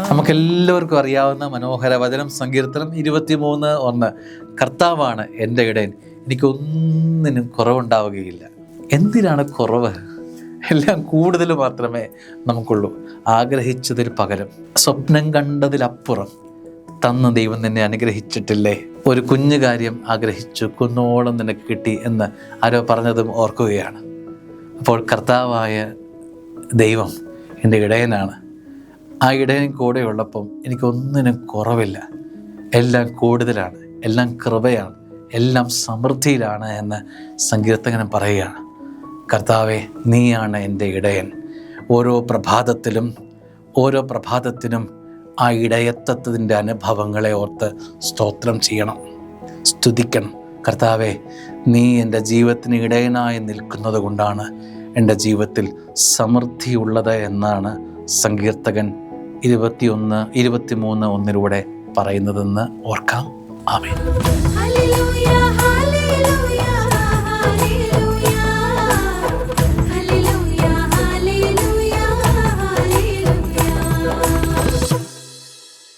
നമുക്കെല്ലാവർക്കും അറിയാവുന്ന മനോഹര വചനം, സങ്കീർത്തനം 23:1. കർത്താവാണ് എൻ്റെ ഇടയൻ, എനിക്കൊന്നിനും കുറവുണ്ടാവുകയില്ല. എന്തിനാണ് കുറവ്? എല്ലാം കൂടുതൽ മാത്രമേ നമുക്കുള്ളൂ. ആഗ്രഹിച്ചതിൽ പകരം, സ്വപ്നം കണ്ടതിലപ്പുറം തന്ന് ദൈവം നിന്നെ അനുഗ്രഹിച്ചിട്ടില്ലേ? ഒരു കുഞ്ഞു കാര്യം ആഗ്രഹിച്ചു, കുന്നോളം നിനക്ക് കിട്ടി എന്ന് ആരോ പറഞ്ഞതും ഓർക്കുകയാണ്. അപ്പോൾ കർത്താവായ ദൈവം എൻ്റെ ഇടയനാണ്. ആ ഇടയൻ കൂടെ ഉള്ളപ്പം എനിക്കൊന്നിനും കുറവില്ല. എല്ലാം കൂടുതലാണ്, എല്ലാം കൃപയാണ്, എല്ലാം സമൃദ്ധിയിലാണ് എന്ന് സങ്കീർത്തകൻ പറയുകയാണ്. കർത്താവേ, നീയാണ് എൻ്റെ ഇടയൻ. ഓരോ പ്രഭാതത്തിനും ആ ഇടയത്വത്തിൻ്റെ അനുഭവങ്ങളെ ഓർത്ത് സ്തോത്രം ചെയ്യണം, സ്തുതിക്കണം. കർത്താവേ, നീ എൻ്റെ ജീവിതത്തിന് ഇടയനായി നിൽക്കുന്നത് കൊണ്ടാണ് എൻ്റെ ജീവിതത്തിൽ സമൃദ്ധിയുള്ളത് എന്നാണ് സങ്കീർത്തകൻ 23:1 പറയുന്നതെന്ന് ഓർക്കാം. ആമേൻ.